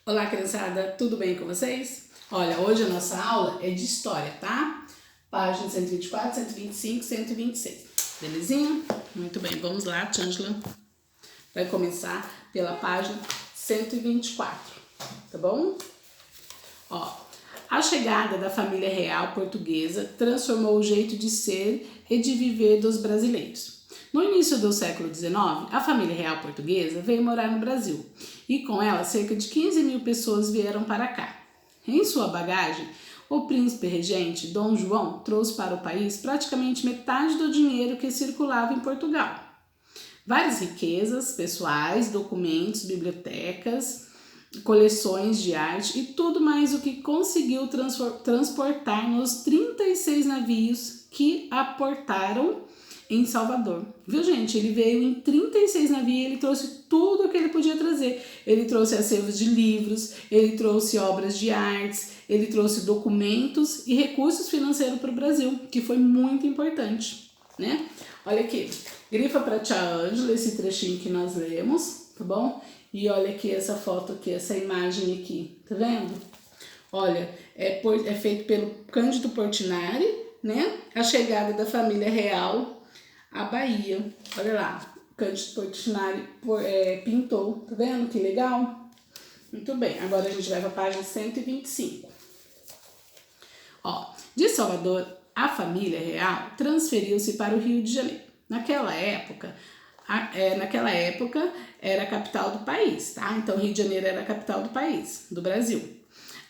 Olá, criançada, tudo bem com vocês? Olha, hoje a nossa aula é de história, tá? Página 124, 125, 126. Belezinha? Muito bem, vamos lá, Tângela. Vai começar pela página 124, tá bom? Ó, a chegada da família real portuguesa transformou o jeito de ser e de viver dos brasileiros. No início do século XIX, a família real portuguesa veio morar no Brasil e com ela cerca de 15 mil pessoas vieram para cá. Em sua bagagem, o príncipe regente Dom João trouxe para o país praticamente metade do dinheiro que circulava em Portugal. Várias riquezas pessoais, documentos, bibliotecas, coleções de arte e tudo mais o que conseguiu transportar nos 36 navios que aportaram em Salvador. Viu, gente? Ele veio em 36 navios e ele trouxe tudo o que ele podia trazer. Ele trouxe acervos de livros, ele trouxe obras de artes, ele trouxe documentos e recursos financeiros para o Brasil, que foi muito importante, né? Olha aqui, grifa para tia Ângela esse trechinho que nós lemos, tá bom? E olha aqui essa foto aqui, essa imagem aqui, tá vendo? Olha, é feito pelo Cândido Portinari, né? A chegada da família real à Bahia. Olha lá, Cândido Portinari pintou, tá vendo que legal? Muito bem, agora a gente vai para a página 125. Ó, de Salvador, a família real transferiu-se para o Rio de Janeiro. Naquela época era a capital do país, tá? Então Rio de Janeiro era a capital do país, do Brasil.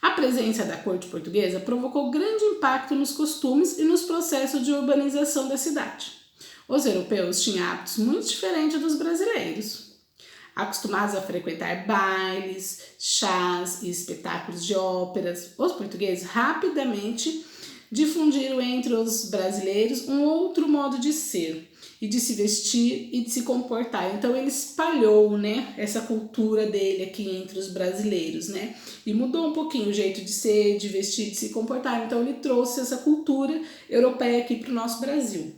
A presença da corte portuguesa provocou grande impacto nos costumes e nos processos de urbanização da cidade. Os europeus tinham hábitos muito diferentes dos brasileiros. Acostumados a frequentar bailes, chás e espetáculos de óperas, os portugueses rapidamente difundiram entre os brasileiros um outro modo de ser e de se vestir e de se comportar. Então ele espalhou, né, essa cultura dele aqui entre os brasileiros, né? E mudou um pouquinho o jeito de ser, de vestir, de se comportar. Então ele trouxe essa cultura europeia aqui para o nosso Brasil.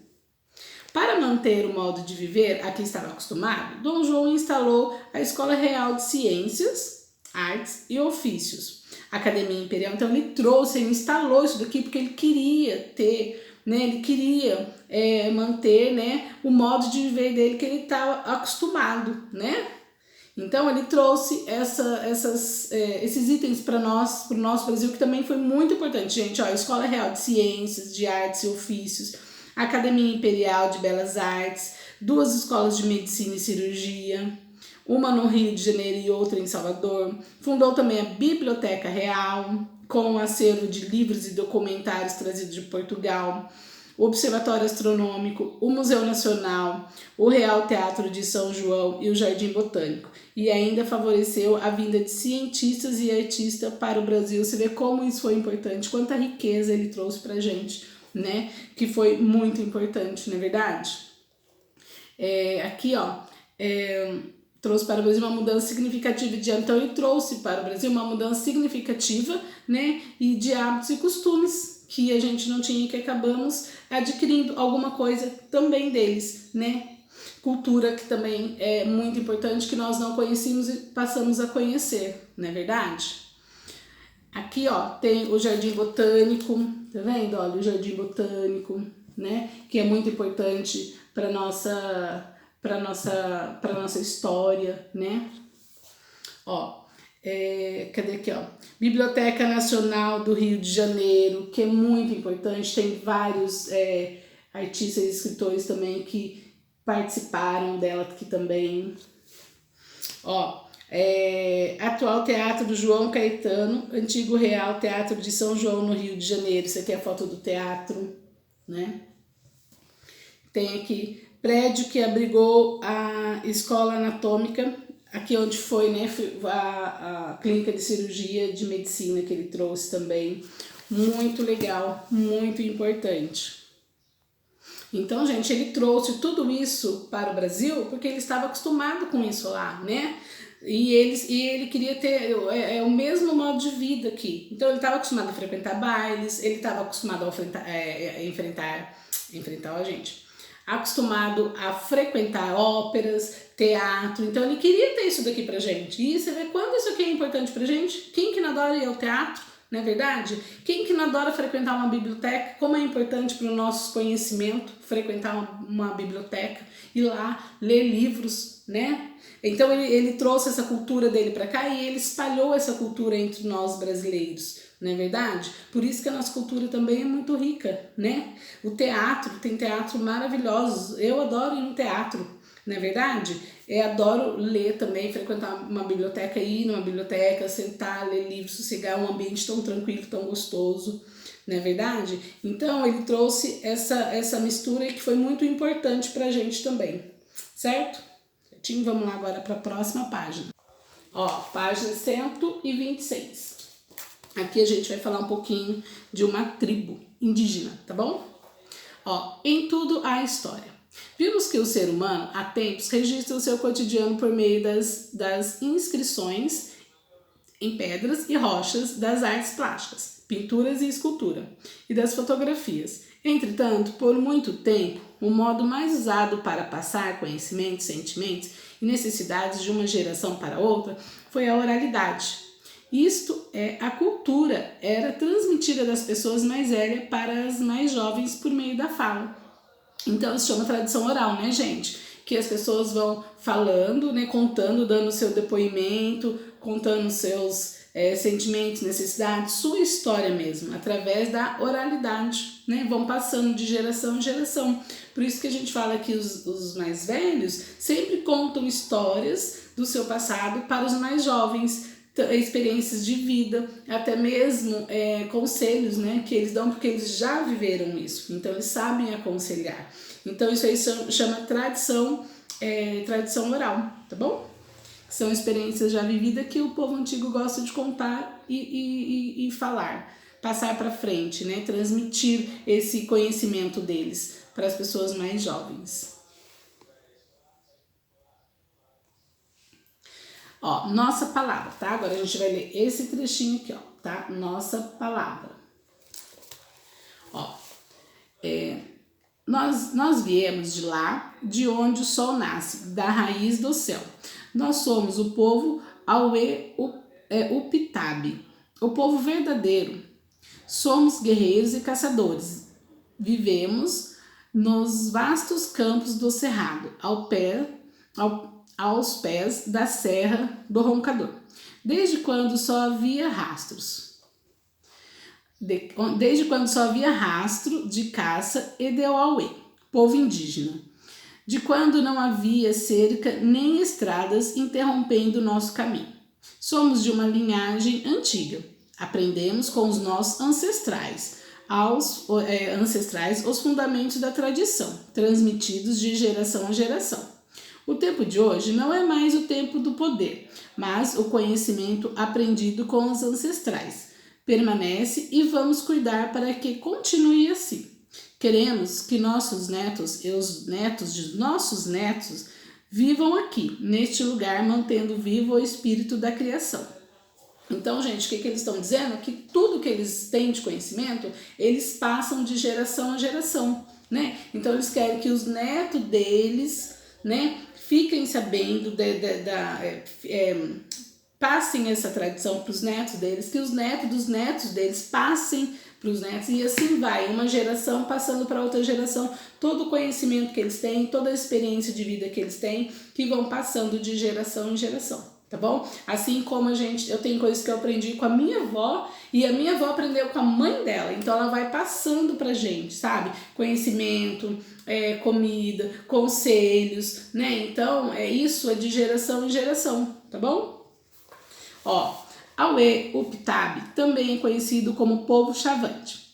Para manter o modo de viver a que estava acostumado, Dom João instalou a Escola Real de Ciências, Artes e Ofícios, a Academia Imperial. Então ele instalou isso daqui porque ele queria ter, né, ele queria manter, né, o modo de viver dele que ele estava acostumado, né? Então ele trouxe esses itens para nós, para o nosso Brasil, que também foi muito importante, gente. Ó, Escola Real de Ciências, de Artes e Ofícios, Academia Imperial de Belas Artes, 2 escolas de medicina e cirurgia, uma no Rio de Janeiro e outra em Salvador. Fundou também a Biblioteca Real, com um acervo de livros e documentários trazidos de Portugal, o Observatório Astronômico, o Museu Nacional, o Real Teatro de São João e o Jardim Botânico. E ainda favoreceu a vinda de cientistas e artistas para o Brasil. Você vê como isso foi importante, quanta riqueza ele trouxe para a gente, né? Que foi muito importante, não é verdade? Aqui, ó, trouxe para o Brasil uma mudança significativa de então ele trouxe para o Brasil uma mudança significativa, né? E de hábitos e costumes que a gente não tinha, que acabamos adquirindo alguma coisa também deles, né? Cultura que também é muito importante, que nós não conhecíamos e passamos a conhecer, não é verdade? Aqui, ó, tem o Jardim Botânico, tá vendo? Olha, o Jardim Botânico, né? Que é muito importante para nossa história, né? Ó, cadê aqui, ó? Biblioteca Nacional do Rio de Janeiro, que é muito importante. Tem vários artistas e escritores também que participaram dela aqui também. Ó, atual Teatro do João Caetano, antigo Real Teatro de São João, no Rio de Janeiro. Isso aqui é a foto do teatro, né? Tem aqui prédio que abrigou a Escola Anatômica, aqui onde foi, né, a clínica de cirurgia de medicina que ele trouxe também. Muito legal, muito importante. Então, gente, ele trouxe tudo isso para o Brasil porque ele estava acostumado com isso lá, né? E ele queria ter o mesmo modo de vida aqui. Então ele estava acostumado a frequentar bailes, ele estava acostumado a enfrentar a gente, acostumado a frequentar óperas, teatro, então ele queria ter isso daqui pra gente. E você vê quando isso aqui é importante pra gente? Quem que não adora ir ao teatro, não é verdade? Quem que não adora frequentar uma biblioteca? Como é importante para o nosso conhecimento frequentar uma biblioteca, ir lá ler livros, né? Então ele trouxe essa cultura dele para cá e ele espalhou essa cultura entre nós brasileiros, não é verdade? Por isso que a nossa cultura também é muito rica, né? O teatro, tem teatro maravilhosos, eu adoro ir no teatro, não é verdade? Eu adoro ler também, frequentar uma biblioteca, ir numa biblioteca, sentar, ler livros, sossegar, um ambiente tão tranquilo, tão gostoso, não é verdade? Então ele trouxe essa mistura que foi muito importante pra gente também, certo? Certinho? Vamos lá agora para a próxima página. Ó, página 126. Aqui a gente vai falar um pouquinho de uma tribo indígena, tá bom? Ó, em tudo há história. Vimos que o ser humano, há tempos, registra o seu cotidiano por meio das inscrições em pedras e rochas, das artes plásticas, pinturas e escultura, e das fotografias. Entretanto, por muito tempo, o modo mais usado para passar conhecimentos, sentimentos e necessidades de uma geração para outra foi a oralidade. Isto é, a cultura era transmitida das pessoas mais velhas para as mais jovens por meio da fala. Então isso chama tradição oral, né, gente? Que as pessoas vão falando, né, contando, dando seu depoimento, contando seus sentimentos, necessidades, sua história mesmo, através da oralidade, né? Vão passando de geração em geração. Por isso que a gente fala que os mais velhos sempre contam histórias do seu passado para os mais jovens, experiências de vida, até mesmo conselhos, né, que eles dão porque eles já viveram isso, então eles sabem aconselhar. Então isso aí chama tradição oral, tá bom? São experiências já vividas que o povo antigo gosta de contar e falar, passar para frente, né, transmitir esse conhecimento deles para as pessoas mais jovens. Ó, nossa palavra, tá? Agora a gente vai ler esse trechinho aqui, ó, tá? Nossa palavra. Ó, nós viemos de lá, de onde o sol nasce, da raiz do céu. Nós somos o povo Upitabi, o povo verdadeiro. Somos guerreiros e caçadores. Vivemos nos vastos campos do cerrado, aos pés da Serra do Roncador, desde quando só havia rastros. Desde quando só havia rastro de caça e de Auê, povo indígena. De quando não havia cerca nem estradas interrompendo nosso caminho. Somos de uma linhagem antiga. Aprendemos com os nossos ancestrais, os fundamentos da tradição, transmitidos de geração a geração. O tempo de hoje não é mais o tempo do poder, mas o conhecimento aprendido com os ancestrais. Permanece e vamos cuidar para que continue assim. Queremos que nossos netos e os netos de nossos netos vivam aqui, neste lugar, mantendo vivo o espírito da criação. Então, gente, o que eles estão dizendo? Que tudo que eles têm de conhecimento, eles passam de geração a geração, né? Então, eles querem que os netos deles, né, fiquem sabendo, passem essa tradição para os netos deles, que os netos dos netos deles passem para os netos, e assim vai, uma geração passando para outra geração, todo o conhecimento que eles têm, toda a experiência de vida que eles têm, que vão passando de geração em geração. Tá bom? Assim como eu tenho coisas que eu aprendi com a minha avó e a minha avó aprendeu com a mãe dela, então ela vai passando pra gente, sabe? Conhecimento, comida, conselhos, né? Então, isso é de geração em geração, tá bom? Ó, Auê Upitabi também é conhecido como povo chavante.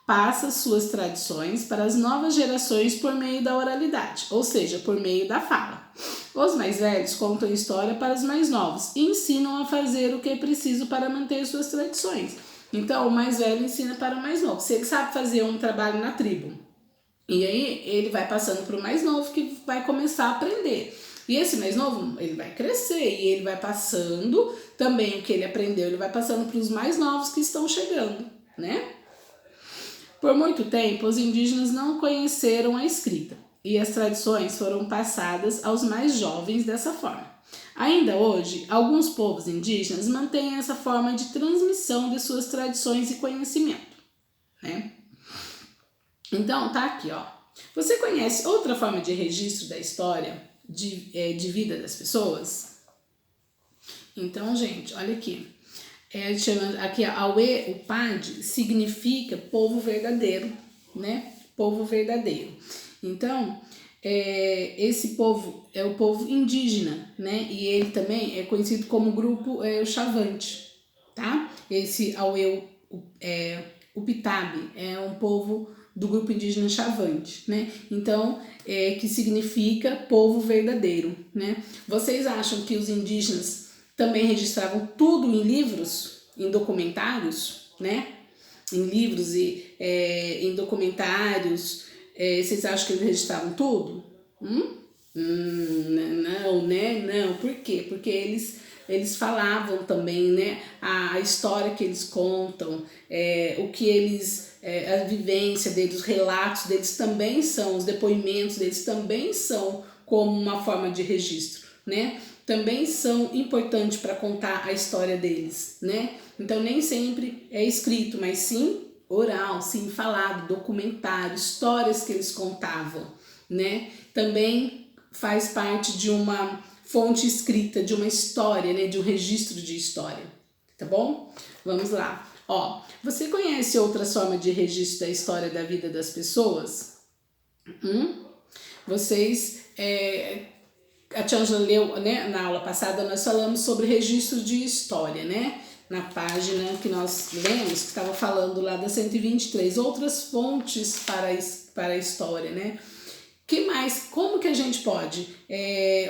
Passa suas tradições para as novas gerações por meio da oralidade, ou seja, por meio da fala. Os mais velhos contam a história para os mais novos e ensinam a fazer o que é preciso para manter suas tradições. Então, o mais velho ensina para o mais novo. Se ele sabe fazer um trabalho na tribo, e aí ele vai passando para o mais novo que vai começar a aprender. E esse mais novo, ele vai crescer e ele vai passando também o que ele aprendeu, ele vai passando para os mais novos que estão chegando, né? Por muito tempo, os indígenas não conheceram a escrita. e as tradições foram passadas aos mais jovens dessa forma. Ainda hoje, alguns povos indígenas mantêm essa forma de transmissão de suas tradições e conhecimento, né? Então, tá aqui, ó. Você conhece outra forma de registro da história de vida das pessoas? Então, gente, olha aqui. Aqui, Aue, o Pad, significa povo verdadeiro, né? Povo verdadeiro. Então, esse povo é o povo indígena, né? E ele também é conhecido como grupo o Chavante, tá? Esse Aue, o Pitabe, é um povo do grupo indígena Chavante, né? Então, que significa povo verdadeiro, né? Vocês acham que os indígenas também registravam tudo em livros, em documentários, né? Em livros e em documentários, vocês acham que eles registravam tudo? Não, né? Não. Por quê? Porque eles falavam também, né? A história que eles contam, o que eles, a vivência deles, os relatos deles também são, os depoimentos deles também são como uma forma de registro, né? Também são importantes para contar a história deles, né? Então nem sempre é escrito, mas sim oral, sim falado, documentário, histórias que eles contavam, né? Também faz parte de uma fonte escrita, de uma história, né? De um registro de história, tá bom? Vamos lá. Ó, você conhece outras formas de registro da história da vida das pessoas? Vocês... A tia Ângela leu, né, na aula passada nós falamos sobre registro de história, né? Na página que nós lemos, que estava falando lá da 123, outras fontes para a história, né? Que mais? Como que a gente pode?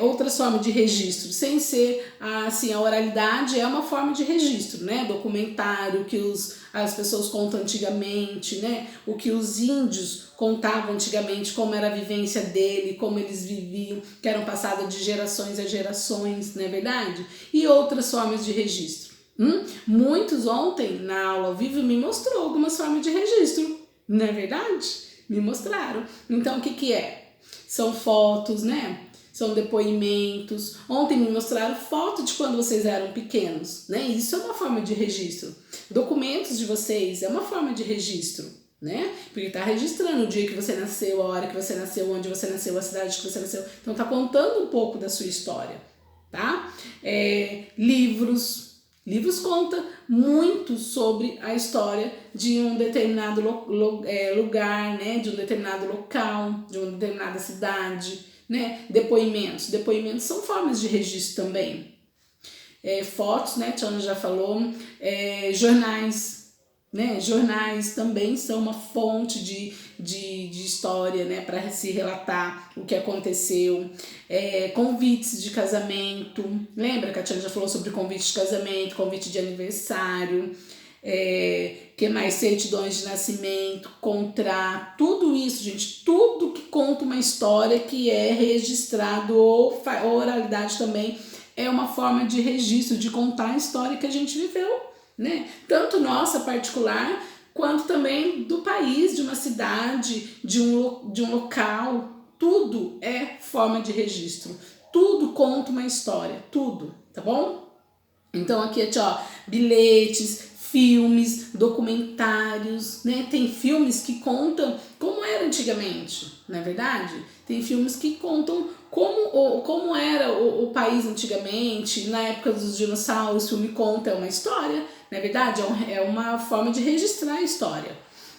Outras formas de registro, sem ser assim, a oralidade é uma forma de registro, né? Documentário que as pessoas contam antigamente, né? O que os índios contavam antigamente, como era a vivência dele, como eles viviam, que eram passadas de gerações a gerações, não é verdade? E outras formas de registro. Muitos ontem na aula ao vivo me mostrou algumas formas de registro, não é verdade? Me mostraram. Então o que é? São fotos, né? São depoimentos. Ontem me mostraram foto de quando vocês eram pequenos, né? Isso é uma forma de registro. Documentos de vocês é uma forma de registro, né? Porque tá registrando o dia que você nasceu, a hora que você nasceu, onde você nasceu, a cidade que você nasceu. Então tá contando um pouco da sua história, tá? Livros contam muito sobre a história de um determinado lugar, né? De um determinado local, de uma determinada cidade, né? Depoimentos são formas de registro também. Fotos, né? Tiana já falou. Jornais, né? Jornais também são uma fonte de história, né? Para se relatar o que aconteceu. Convites de casamento. Lembra que a Tiana já falou sobre convite de casamento, convite de aniversário. Que mais? Certidões de nascimento, contrato, tudo isso, gente, tudo que conta uma história que é registrado ou oralidade também é uma forma de registro, de contar a história que a gente viveu, né? Tanto nossa particular, quanto também do país, de uma cidade, de um local, tudo é forma de registro, tudo conta uma história, tudo, tá bom? Então aqui, ó, bilhetes, filmes, documentários, né? Tem filmes que contam como era antigamente, não é verdade? Tem filmes que contam como era o país antigamente, na época dos dinossauros. O filme conta uma história, não é verdade? É uma forma de registrar a história,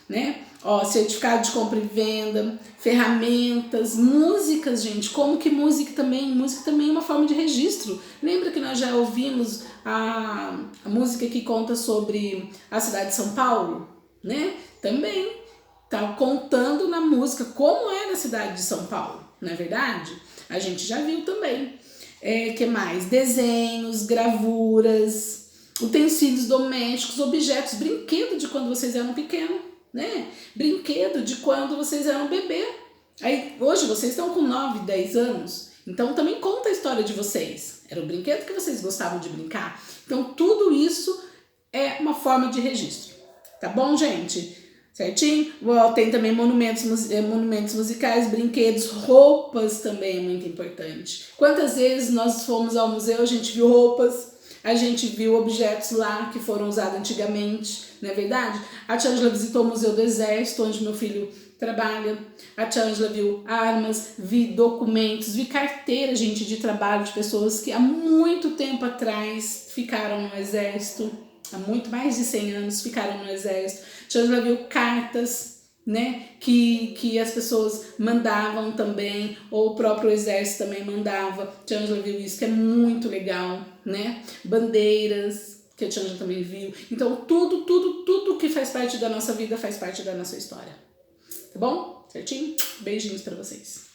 né? Ó, certificado de compra e venda, ferramentas, músicas, gente, como que música também é uma forma de registro. Lembra que nós já ouvimos a música que conta sobre a cidade de São Paulo, né? Também tá contando na música como era a cidade de São Paulo, não é verdade? A gente já viu também. Que mais? Desenhos, gravuras, utensílios domésticos, objetos, brinquedo de quando vocês eram pequenos, né? Brinquedo de quando vocês eram bebê. Aí hoje vocês estão com 9, 10 anos, então também conta a história de vocês. Era o brinquedo que vocês gostavam de brincar. Então tudo isso é uma forma de registro. Tá bom, gente? Certinho? Tem também monumentos musicais, brinquedos, roupas também é muito importante. Quantas vezes nós fomos ao museu, a gente viu roupas, a gente viu objetos lá que foram usados antigamente, não é verdade? A tia Ângela visitou o Museu do Exército, onde meu filho trabalha. A tia Ângela viu armas, vi documentos, vi carteira, gente, de trabalho de pessoas que há muito tempo atrás ficaram no Exército. Há muito mais de 100 anos ficaram no Exército. A tia Ângela viu cartas, né, que as pessoas mandavam também, ou o próprio Exército também mandava. A tia Ângela viu isso, que é muito legal, né? Bandeiras, que a tia Ângela também viu. Então, tudo que faz parte da nossa vida faz parte da nossa história. Tá bom? Certinho? Beijinhos pra vocês.